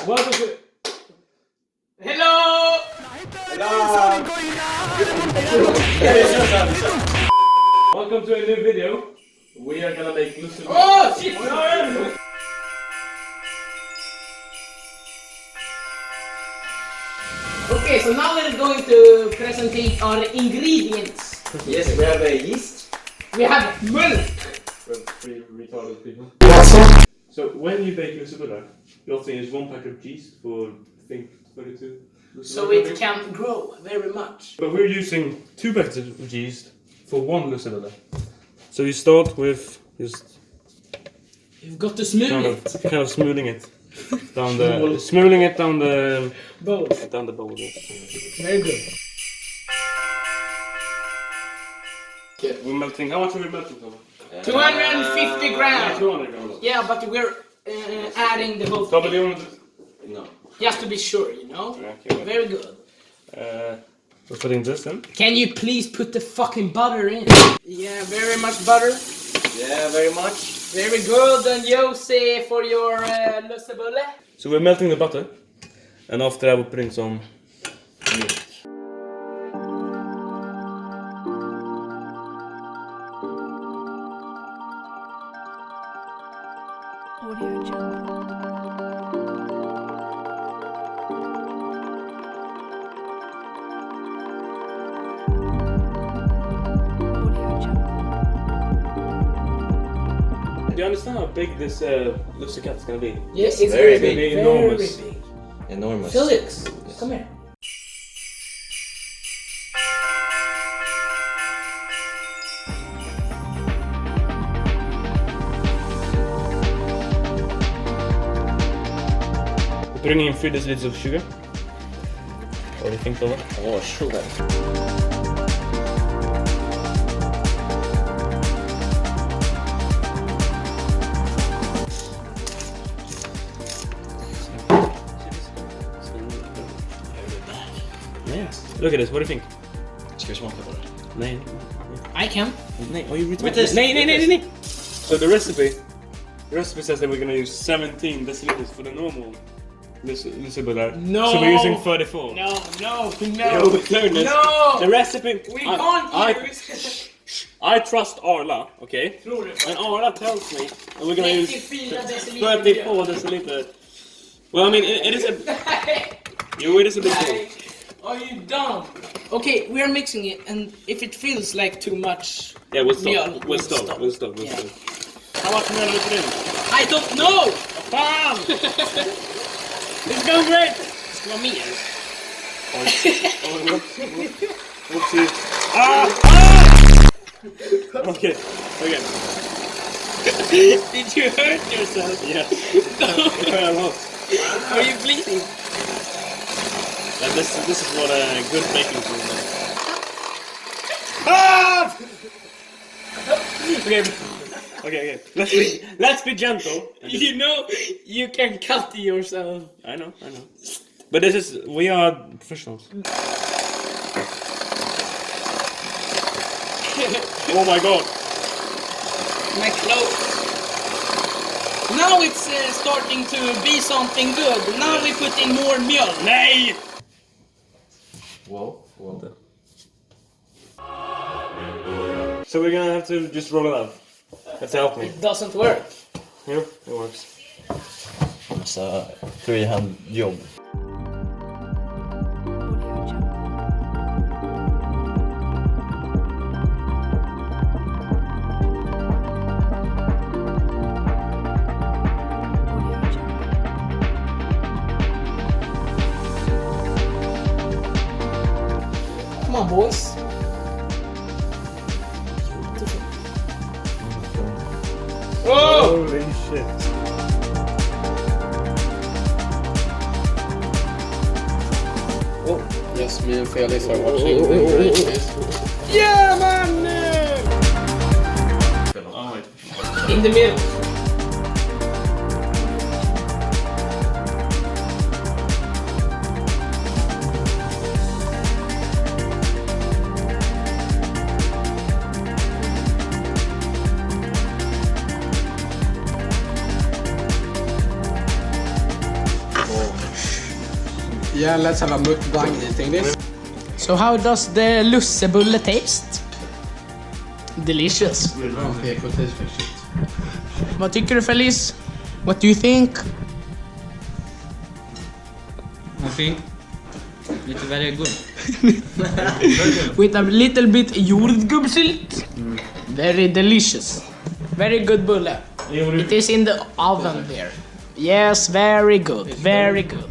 Welcome to... Hello! Welcome to a new video. We are gonna make lussebulle. Oh shit! No. Okay, so now we're going to present our ingredients. Yes, we have yeast. We have milk. We're pretty retarded people. So when you bake lussebulle, you also use 1 pack of yeast for, I think, 32. So it can grow very much. But we're using 2 packets of yeast for 1 lussebulle. So you start with just You've got to smooth it. kind of smoothing it down the smoothing it down the Bowl. bowl. Very good. Yeah, we're melting. How much are we melting, Tom? 250 grams. 200 grams. Yeah, but we're adding the whole Tom, do thing. you want to? No. Just to be sure, you know? Okay. Very good. We're putting this in. Can you please put the fucking butter in? Yeah, very much butter. Yeah, very much. Very good, and Jose for your lussebulle. So we're melting the butter, and after that we're putting some milk. Audio Jungle. Audio Jungle. Do you understand how big this lussebulle is gonna be? Yes, it's very very big. big. Enormous. Very big. Enormous. Felix, come here. We're putting in 3 deciliters of sugar. What do you think, Tova? Oh, sugar. Yes. Look at this, what do you think? Ska vi smaka på det? Nej. I can. Nej, are you retarded? With this- Nej. So the recipe says that we're gonna use 17 deciliters for the normal lussebulle. No. So we're using 34. No. No. The recipe. We can't use. I trust Arla, okay? Tror du? And Arla tells me that we're gonna use 34 deciliter. 34 deciliter. Well, I mean, it is a. It is a bit cold. Are you dumb? Okay, we are mixing it, and if it feels like too much, Yeah, we'll stop. mjöl, We'll stop. Yeah. How much mjöl do we put in? I don't know! Fan! It's going great! Det ska vara mer. Whoopsie. Okay. Did you hurt yourself? Yes. Are you bleeding? This is what a good baking tool is. Okay. Let's be gentle. You know, you can cut yourself. I know. But we are professionals. Oh my god. My clothes. Now it's starting to be something good. Now we put in more milk. Nej! Wow. So we're gonna have to just roll it out. Let's help me. It doesn't work. Yeah, it works. It's a three-hand job. Audio Jungle. Audio Jungle. Come on, boys. Oh! Holy shit. Yes, me and Felix are watching the races. Yeah, man! Oh wait. In the middle. Yeah, let's have a mukbang eating this. So how does the lussebulle taste? Delicious. Okay, cool taste for shit. Vad tycker du, Felice? What do you think? I think it's very good. With a little bit jordgubbssylt. Very delicious. Very good bulle. It is in the oven there. Yes, very good. Very good.